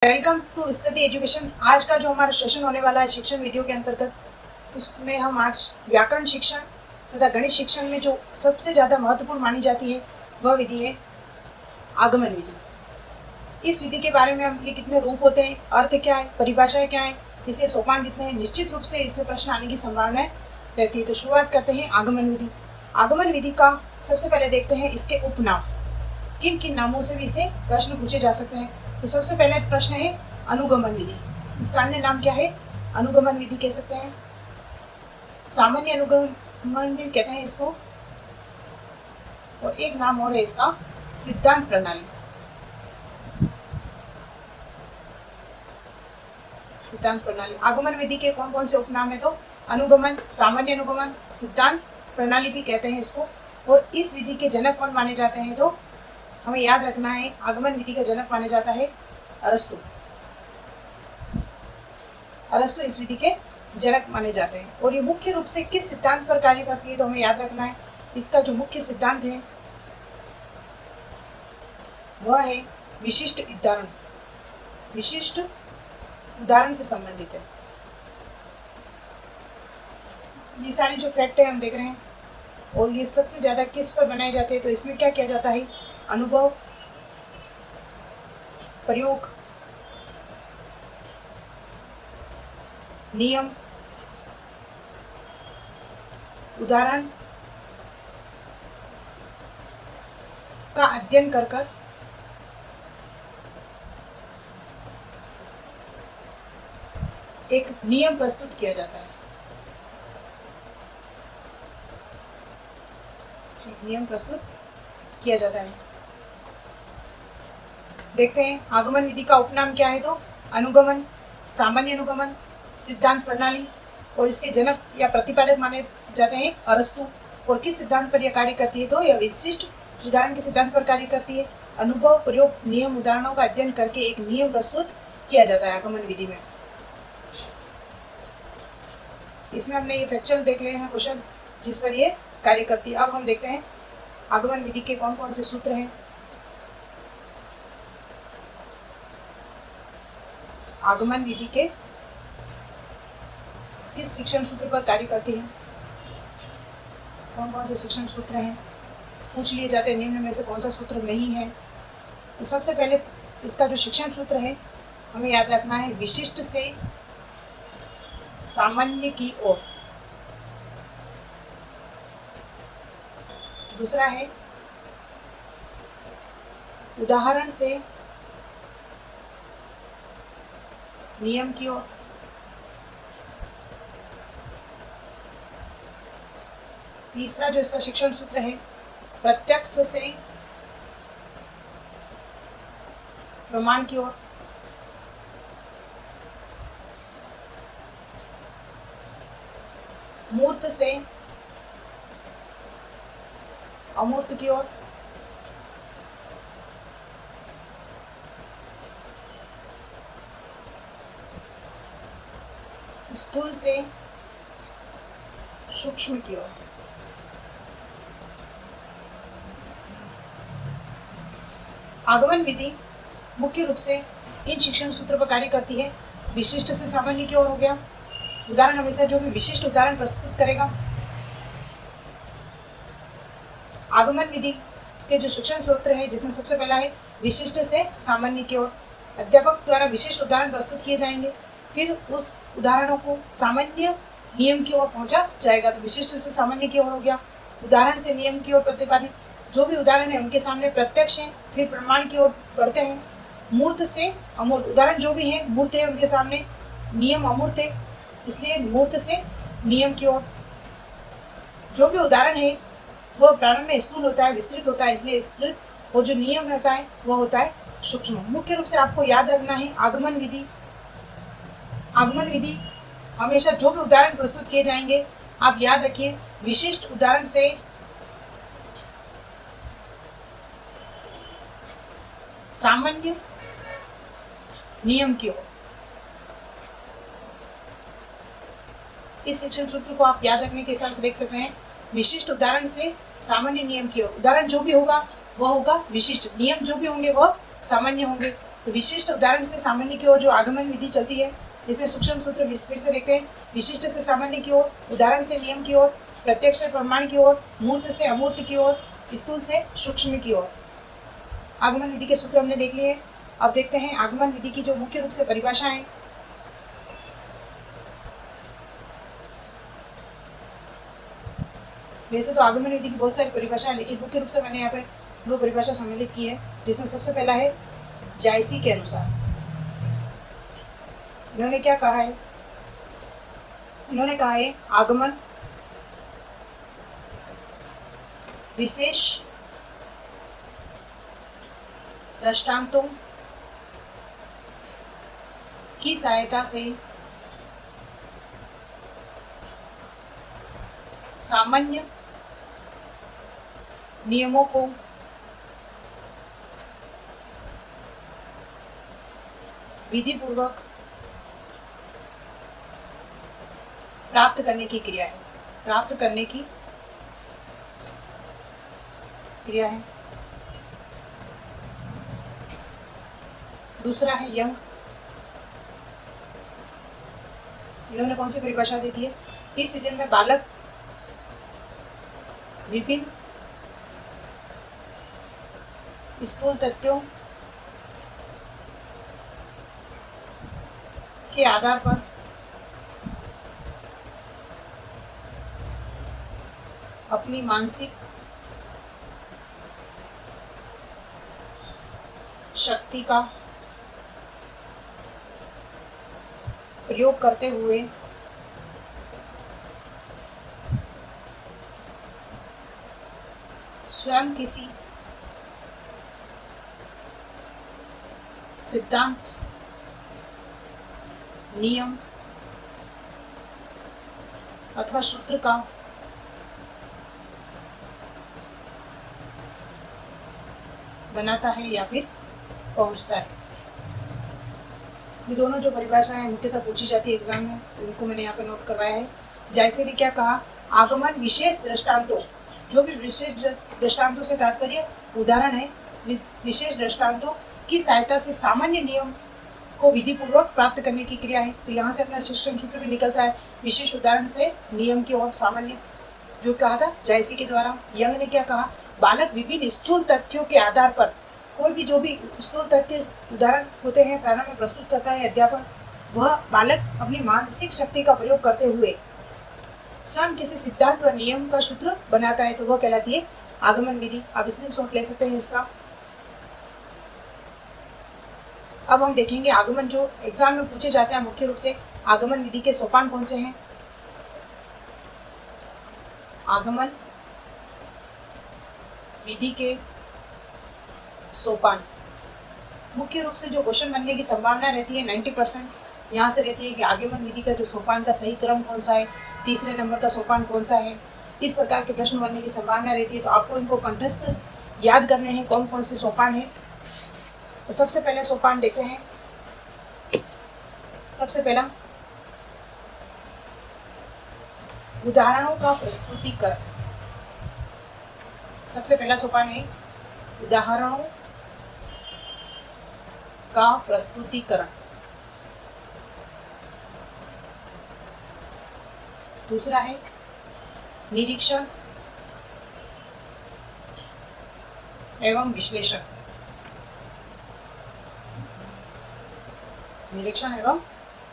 Welcome to study education. आज का जो हमारा सेशन होने वाला है शिक्षण विधियों के अंतर्गत, उसमें हम आज व्याकरण शिक्षण तथा गणित शिक्षण में जो सबसे ज़्यादा महत्वपूर्ण मानी जाती है वह विधि है आगमन विधि। इस विधि के बारे में हम ये कितने रूप होते हैं, अर्थ क्या है, परिभाषाएं क्या है, इसके सोपान कितने हैं, निश्चित रूप से इससे प्रश्न आने की संभावना रहती है। तो शुरुआत करते हैं आगमन विधि। आगमन विधि का सबसे पहले देखते हैं इसके उपनाम, किन किन नामों से भी इसे प्रश्न पूछे जा सकते हैं। तो सबसे पहले प्रश्न है अनुगमन विधि। इसका अन्य नाम क्या है? अनुगमन विधि कह सकते हैं, सामान्य अनुगमन भी कहते हैं इसको, और एक नाम और है इसका सिद्धांत प्रणाली। सिद्धांत प्रणाली आगमन विधि के कौन कौन से उपनाम है? तो अनुगमन, सामान्य अनुगमन, सिद्धांत प्रणाली भी कहते हैं इसको। और इस विधि के जनक कौन माने जाते हैं? तो हमें याद रखना है, आगमन विधि का जनक माना जाता है अरस्तु। अरस्तु इस विधि के जनक माने जाते हैं। और ये मुख्य रूप से किस सिद्धांत पर कार्य करती है? तो हमें याद रखना है, इसका जो मुख्य सिद्धांत है वह है विशिष्ट उदाहरण। विशिष्ट उदाहरण से संबंधित है। ये सारी जो फैक्ट है हम देख रहे हैं, और ये सबसे ज्यादा किस पर बनाए जाते हैं? तो इसमें क्या किया जाता है? अनुभव, प्रयोग, नियम, उदाहरण का अध्ययन कर एक नियम प्रस्तुत किया जाता है। एक नियम प्रस्तुत किया जाता है। देखते हैं आगमन विधि का उपनाम क्या है? तो अनुगमन, सामान्य अनुगमन, सिद्धांत प्रणाली। और इसके जनक या प्रतिपादक माने जाते हैं अरस्तु। और किस सिद्धांत पर यह कार्य करती है? तो यह विशिष्ट उदाहरण के सिद्धांत पर कार्य करती है। अनुभव, प्रयोग, नियम, उदाहरणों का अध्ययन करके एक नियम प्रस्तुत किया जाता है आगमन विधि में। इसमें हमने ये फैक्चुअल देख लिए हैं क्वेश्चन जिस पर ये कार्य करती है। अब हम देखते हैं आगमन विधि के कौन कौन से सूत्र हैं। आगमन विधि के किस शिक्षण सूत्र पर कार्य करती है? कौन कौन से शिक्षण सूत्र हैं? पूछ लिए जाते हैं निम्न में से कौन सा सूत्र नहीं है? तो सबसे पहले इसका जो शिक्षण सूत्र है हमें याद रखना है, विशिष्ट से सामान्य की ओर। दूसरा है उदाहरण से नियम की ओर। तीसरा जो इसका शिक्षण सूत्र है, प्रत्यक्ष से प्रमाण की ओर। मूर्त से अमूर्त की ओर। स्थूल से सूक्ष्म की ओर। आगमन विधि मुख्य रूप से इन शिक्षण सूत्र पर कार्य करती है। विशिष्ट से सामान्य की ओर हो गया, उदाहरण हमेशा जो भी विशिष्ट उदाहरण प्रस्तुत करेगा। आगमन विधि के जो शिक्षण सूत्र है जिसमें सबसे पहला है विशिष्ट से सामान्य की ओर। अध्यापक द्वारा विशिष्ट उदाहरण प्रस्तुत किए जाएंगे, फिर उस उदाहरणों को सामान्य नियम की ओर पहुंचा जाएगा। तो विशिष्ट से सामान्य की ओर हो गया, उदाहरण से नियम की ओर प्रतिपादित जो भी उदाहरण है उनके सामने प्रत्यक्ष है, फिर प्रमाण की ओर बढ़ते हैं। मूर्त से अमूर्त, उदाहरण जो भी है मूर्त है उनके सामने, नियम अमूर्त है इसलिए मूर्त से नियम की ओर। जो भी उदाहरण है वह प्रारंभ में स्थूल होता है, विस्तृत होता है इसलिए विस्तृत, और जो नियम होता है वह होता है सूक्ष्म। मुख्य रूप से आपको याद रखना है आगमन विधि। आगमन विधि हमेशा जो भी उदाहरण प्रस्तुत किए जाएंगे आप याद रखिए, विशिष्ट उदाहरण से सामान्य नियम की ओर। इस शिक्षण सूत्र को आप याद रखने के हिसाब से देख सकते हैं, विशिष्ट उदाहरण से सामान्य नियम की ओर। उदाहरण जो भी होगा वह होगा विशिष्ट, नियम जो भी होंगे वह सामान्य होंगे। तो विशिष्ट उदाहरण से सामान्य की ओर जो आगमन विधि चलती है, जिसमें सूक्ष्म सूत्र फिर से देखते हैं। विशिष्ट से सामान्य की ओर, उदाहरण से नियम की ओर, प्रत्यक्ष से प्रमाण की ओर, मूर्त से अमूर्त की ओर, स्थूल से सूक्ष्म की ओर। आगमन विधि के सूत्र हमने देख लिए। अब देखते हैं आगमन विधि की जो मुख्य रूप से परिभाषा है। वैसे तो आगमन विधि की बहुत सारी परिभाषा है, लेकिन मुख्य रूप से मैंने यहाँ पे दो परिभाषा सम्मिलित की है, जिसमें सबसे पहला है जायसी के अनुसार। इन्होंने क्या कहा है? इन्होंने कहा है आगमन विशेष दृष्टांतों की सहायता से सामान्य नियमों को विधि पूर्वक प्राप्त करने की क्रिया है। प्राप्त करने की क्रिया है। दूसरा है यंग। इन्होंने कौन सी परिभाषा दी थी? इस विधि में बालक विभिन्न स्थूल तथ्यों के आधार पर अपनी मानसिक शक्ति का प्रयोग करते हुए स्वयं किसी सिद्धांत, नियम अथवा सूत्र का बनाता है या फिर पहुंचता है। ये दोनों जो परिभाषाएं मुख्यतः पूछी जाती है एग्जाम में, उनको मैंने यहाँ पे नोट करवाया है। जैसे ने क्या कहा? आगमन विशेष दृष्टांतों, जो भी विशेष दृष्टांतों से तात्पर्य उदाहरण है, विशेष दृष्टांतों की सहायता से सामान्य नियम को विधि पूर्वक प्राप्त करने की क्रिया है। तो यहाँ से अपना शिक्षण सूत्र भी निकलता है, विशेष उदाहरण से नियम की ओर सामान्य, जो कहा था जायसी के द्वारा। यंग ने क्या कहा? बालक विभिन्न स्थूल तथ्यों के आधार पर, कोई भी जो भी स्थूल तथ्य उदाहरण होते हैं प्रारंभ में प्रस्तुत करता है अध्यापक, वह बालक अपनी मानसिक शक्ति का प्रयोग करते हुए स्वयं किसी सिद्धांत व नियम का सूत्र बनाता है, तो वह कहलाती है आगमन विधि। आप इसलिए शॉर्ट ले सकते हैं इसका। अब हम देखेंगे आगमन जो एग्जाम में पूछे जाते हैं मुख्य रूप से, आगमन विधि के सोपान कौन से हैं? आगमन विधि के सोपान मुख्य रूप से जो क्वेश्चन बनने की संभावना रहती है 90% यहाँ से रहती है कि आगमन विधि का जो सोपान का सही क्रम कौन सा है, तीसरे नंबर का सोपान कौन सा है, इस प्रकार के प्रश्न बनने की संभावना रहती है। तो आपको इनको कंठस्थ याद करने हैं कौन कौन से सोपान है। तो सबसे पहले सोपान देखते हैं। सबसे पहला उदाहरणों का प्रस्तुतिकरण। सबसे पहला सोपान है उदाहरणों का प्रस्तुतिकरण। दूसरा है निरीक्षण एवं विश्लेषण। निरीक्षण एवं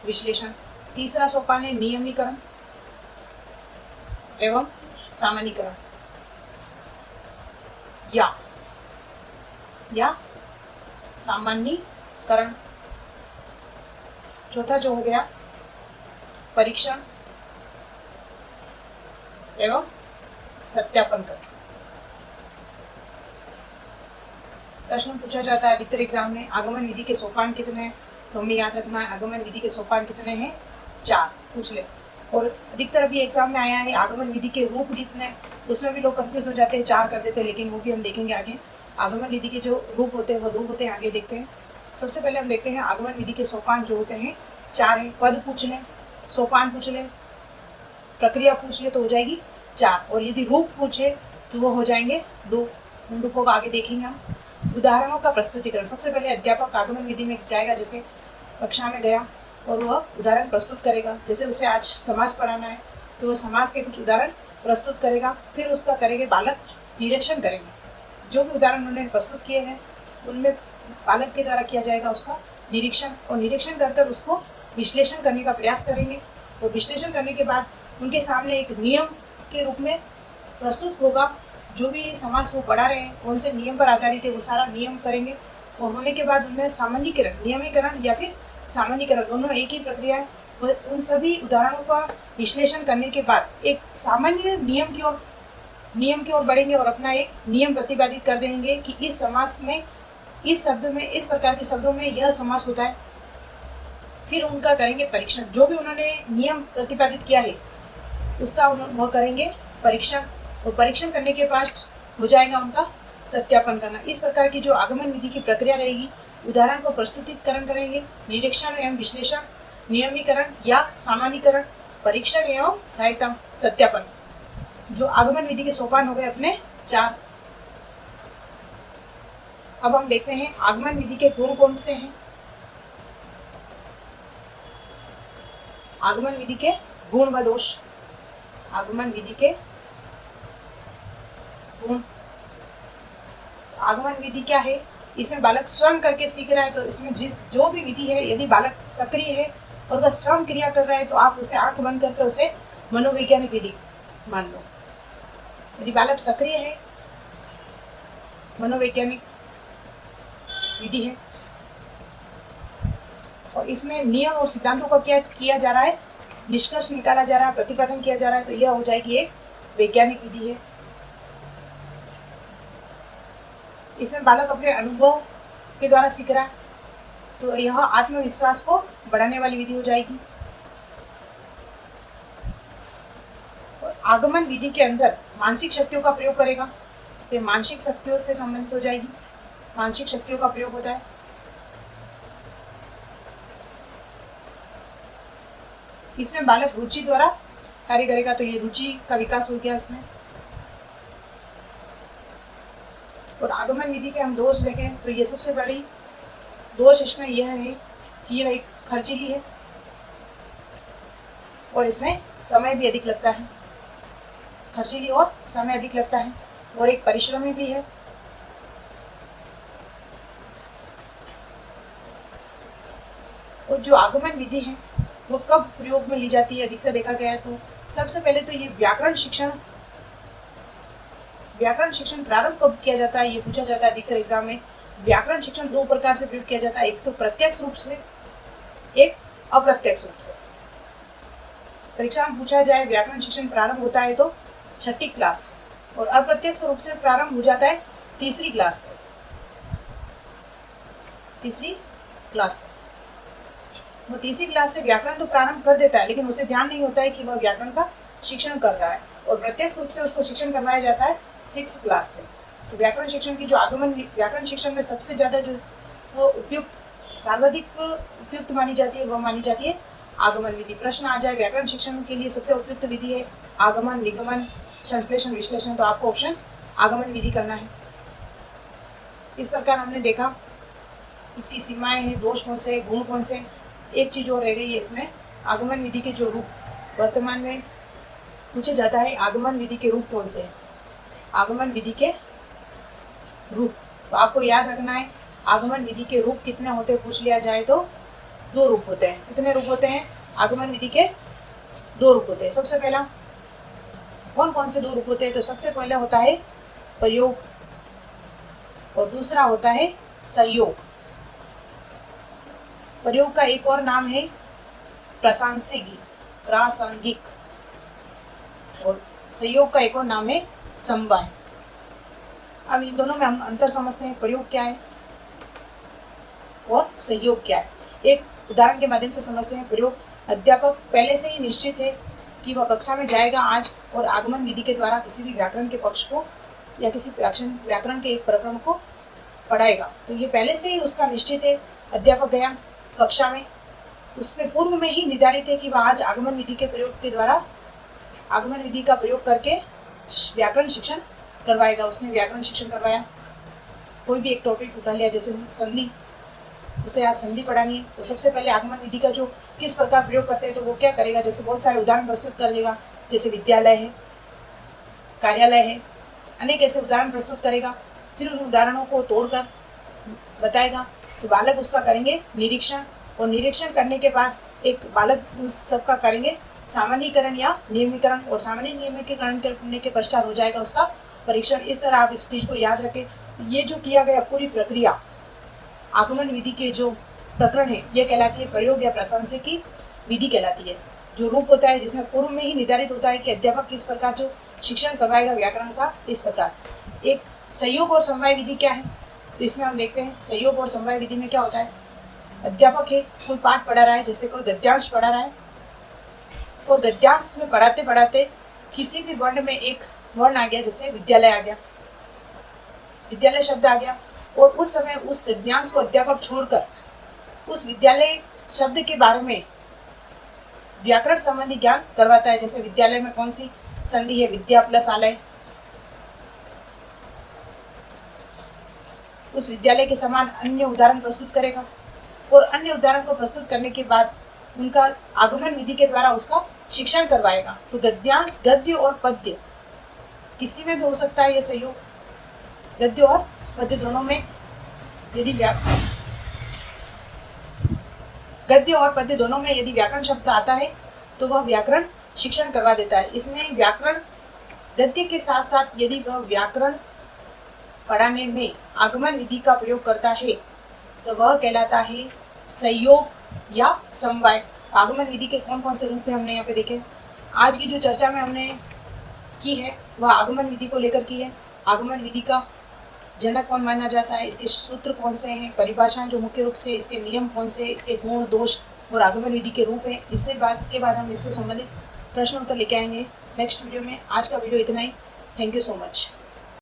विश्लेषण। तीसरा सोपान है नियमीकरण एवं सामान्यीकरण या सामान्यीकरण। चौथा जो हो गया परीक्षण एवं सत्यापन करना। प्रश्न पूछा जाता है अधिकतर एग्जाम में आगमन विधि के सोपान कितने हैं, तो हमें याद रखना है आगमन विधि के सोपान कितने हैं, 4 पूछ ले। और अधिकतर अभी एग्जाम में आया है आगमन विधि के रूप कितने, उसमें भी लोग कंफ्यूज हो जाते हैं, 4 कर देते हैं, लेकिन वो भी हम देखेंगे आगे। आगमन विधि के जो रूप होते हैं वो 2 होते हैं, आगे देखते हैं। सबसे पहले हम देखते हैं आगमन विधि के सोपान जो होते हैं 4 हैं। पद पूछ लें, सोपान पूछ लें, प्रक्रिया पूछ ले तो हो जाएगी 4, और यदि रूप पूछे तो वो हो जाएंगे 2। उन रूपों को आगे देखेंगे हम। उदाहरणों का प्रस्तुतिकरण। सबसे पहले अध्यापक आगमन विधि में जाएगा, जैसे कक्षा में गया और वह उदाहरण प्रस्तुत करेगा। जैसे उसे आज समास पढ़ाना है तो वह समास के कुछ उदाहरण प्रस्तुत करेगा। फिर उसका करेंगे बालक निरीक्षण करेंगे, जो भी उदाहरण उन्होंने प्रस्तुत किए हैं उनमें बालक के द्वारा किया जाएगा उसका निरीक्षण, और निरीक्षण कर कर उसको विश्लेषण करने का प्रयास करेंगे। और विश्लेषण करने के बाद उनके सामने एक नियम के रूप में प्रस्तुत होगा। जो भी समास वो पढ़ा रहे हैं कौन से नियम पर आधारित है वो सारा नियम करेंगे। और होने के बाद उनमें सामान्यीकरण, नियमीकरण या फिर सामान्यीकरण, दोनों एक ही प्रक्रिया है। उन सभी उदाहरणों का विश्लेषण करने के बाद एक सामान्य नियम की ओर बढ़ेंगे और अपना एक नियम प्रतिपादित कर देंगे कि इस समास में, इस शब्द में, इस प्रकार के शब्दों में यह समास होता है। फिर उनका करेंगे परीक्षण। जो भी उन्होंने नियम प्रतिपादित किया है उसका वह करेंगे परीक्षण, और परीक्षण करने के बाद हो जाएगा उनका सत्यापन करना। इस प्रकार की जो आगमन विधि की प्रक्रिया रहेगी, उदाहरण को प्रस्तुतिकरण करेंगे, निरीक्षण एवं विश्लेषण, नियमीकरण या सामान्यीकरण, परीक्षण एवं सहायता, सत्यापन। जो आगमन विधि के सोपान हो गए अपने 4। अब हम देखते हैं आगमन विधि के गुण कौन से हैं। आगमन विधि के गुण व दोष। आगमन विधि के गुण। आगमन विधि क्या है? इसमें बालक स्वयं करके सीख रहा है, तो इसमें जो भी विधि है, यदि बालक सक्रिय है और वह स्वयं क्रिया कर रहा है तो आप उसे आंख बंद करके उसे मनोवैज्ञानिक विधि मान लो। यदि बालक सक्रिय है, मनोवैज्ञानिक विधि है। और इसमें नियम और सिद्धांतों का क्या किया जा रहा है, निष्कर्ष निकाला जा रहा है, प्रतिपादन किया जा रहा है, तो यह हो जाएगी एक वैज्ञानिक विधि है। इसमें बालक अपने अनुभव के द्वारा सीख रहा है, तो यह आत्मविश्वास को बढ़ाने वाली विधि हो जाएगी। और आगमन विधि के अंदर मानसिक शक्तियों का प्रयोग करेगा, तो मानसिक शक्तियों से संबंधित हो जाएगी। मानसिक शक्तियों का प्रयोग होता है। इसमें बालक रुचि द्वारा कार्य करेगा, तो ये रुचि का विकास हो गया इसमें। और आगमन विधि के हम दोष देखें तो ये सबसे बड़ी दोष इसमें यह है कि यह एक खर्चीली है और इसमें समय भी अधिक लगता है। खर्चीली और समय अधिक लगता है, और एक परिश्रमी भी है। और जो आगमन विधि है वो कब प्रयोग में ली जाती है, अधिकतर देखा गया है तो सबसे पहले तो ये व्याकरण शिक्षण प्रारंभ कब किया जाता है, ये पूछा जाता है अधिकतर एग्जाम में। व्याकरण शिक्षण 2 प्रकार से प्रयोग किया जाता है, एक तो प्रत्यक्ष रूप से, एक अप्रत्यक्ष रूप से। परीक्षा में पूछा जाए व्याकरण शिक्षण प्रारंभ होता है तो 6ठी क्लास, और अप्रत्यक्ष रूप से प्रारंभ हो जाता है 3री क्लास से। 3री क्लास से वो 3री क्लास से व्याकरण तो प्रारंभ कर देता है, लेकिन उसे ध्यान नहीं होता है कि वह व्याकरण का शिक्षण कर रहा है। और प्रत्यक्ष रूप से उसको शिक्षण करवाया जाता है 6th क्लास से। तो व्याकरण शिक्षण की जो व्याकरण शिक्षण में सबसे ज़्यादा जो वो उपयुक्त, सर्वाधिक उपयुक्त मानी जाती है, वह मानी जाती है आगमन विधि। प्रश्न आ जाए व्याकरण शिक्षण के लिए सबसे उपयुक्त विधि है आगमन, निगमन, संश्लेषण, विश्लेषण, तो आपको ऑप्शन आगमन विधि करना है। इस प्रकार हमने देखा इसकी सीमाएं हैं, दोष कौन से, गुण कौन से। एक चीज़ और रह गई है इसमें, आगमन विधि के जो रूप वर्तमान में पूछा जाता है, आगमन विधि के रूप कौन से हैं। आगमन विधि के रूप, तो आपको याद रखना है आगमन विधि के रूप कितने होते हैं, पूछ लिया जाए तो 2 रूप होते हैं। कितने रूप होते हैं? आगमन विधि के 2 रूप होते हैं। सबसे पहला कौन कौन से 2 रूप होते हैं, तो सबसे पहले होता है प्रयोग और दूसरा होता है संयोग। प्रयोग का एक और नाम है प्रासंगिक, और संयोग का एक और नाम है समवाय। अब इन दोनों में हम अंतर समझते हैं, प्रयोग क्या है और संयोग क्या है। एक उदाहरण के माध्यम से समझते हैं। प्रयोग, अध्यापक पहले से ही निश्चित है कि वह कक्षा में जाएगा आज और आगमन विधि के द्वारा किसी भी व्याकरण के पक्ष को या किसी व्याकरण के एक प्रकरण को पढ़ाएगा, तो ये पहले से ही उसका निश्चित है। अध्यापक गया कक्षा में, उसमें पूर्व में ही निर्धारित है कि वह आज आगमन विधि के प्रयोग के द्वारा, आगमन विधि का प्रयोग करके व्याकरण शिक्षण करवाएगा। उसने व्याकरण शिक्षण करवाया। कोई भी एक टॉपिक उठा लिया, जैसे संधि, उसे आज संधि पढ़ानी है, तो सबसे पहले आगमन विधि का जो किस प्रकार प्रयोग करते हैं तो वो क्या करेगा, जैसे बहुत सारे उदाहरण प्रस्तुत कर देगा, जैसे विद्यालय है, कार्यालय है, अनेक ऐसे उदाहरण प्रस्तुत करेगा। फिर उन उदाहरणों को तोड़कर बताएगा, तो बालक उसका करेंगे निरीक्षण, और निरीक्षण करने के बाद एक बालक उस सबका करेंगे सामान्यीकरण या नियमीकरण, और सामान्य नियमीकरण करने के पश्चात हो जाएगा उसका परीक्षण। इस तरह आप इस चीज़ को याद रखें। ये जो किया गया पूरी प्रक्रिया आगमन विधि के जो प्रकरण है ये कहलाती है प्रयोग या प्रासंगिक विधि कहलाती है। जो रूप होता है जिसमें पूर्व में ही निर्धारित होता है कि अध्यापक किस प्रकार जो शिक्षण करवाएगा व्याकरण का, इस प्रकार। एक सहयोग और समवाय विधि क्या है, तो इसमें हम देखते हैं सहयोग और समवाय विधि में क्या होता है, अध्यापक है, कोई पाठ पढ़ा रहा है, जैसे कोई गद्यांश पढ़ा रहा है, और गद्यांश में पढ़ाते पढ़ाते किसी भी वर्ण में एक वर्ण आ गया, जैसे विद्यालय आ गया, विद्यालय शब्द आ गया, और उस समय उस गद्यांश को अध्यापक छोड़कर उस विद्यालय शब्द के बारे में व्याकरण संबंधी ज्ञान करवाता है। जैसे विद्यालय में कौन सी संधि है, विद्या प्लस आलय, उस विद्यालय के समान अन्य उदाहरण प्रस्तुत करेगा, और अन्य उदाहरण को प्रस्तुत करने के बाद उनका आगमन विधि के द्वारा उसका शिक्षण करवाएगा। तो गद्यांश गद्य और पद्य किसी में भी हो सकता है ये सहयोग, गद्य और पद्य दोनों में यदि गद्य और पद्य दोनों में यदि व्याकरण शब्द आता है तो वह व्याकरण शिक्षण करवा देता है। इसमें व्याकरण गद्य के साथ साथ यदि वह व्याकरण पढ़ाने में आगमन विधि का प्रयोग करता है तो वह कहलाता है सहयोग या समवाय। आगमन विधि के कौन कौन से रूप है हमने यहाँ पे देखे। आज की जो चर्चा में हमने की है वह आगमन विधि को लेकर की है। आगमन विधि का जनक कौन माना जाता है, इसके सूत्र कौन से हैं, परिभाषाएं जो मुख्य रूप से, इसके नियम कौन से, इसके गुण दोष और आगमन विधि के रूप हैं। इसके बाद हम इससे संबंधित प्रश्न उत्तर लेके आएंगे नेक्स्ट वीडियो में। आज का वीडियो इतना ही। Thank you so much.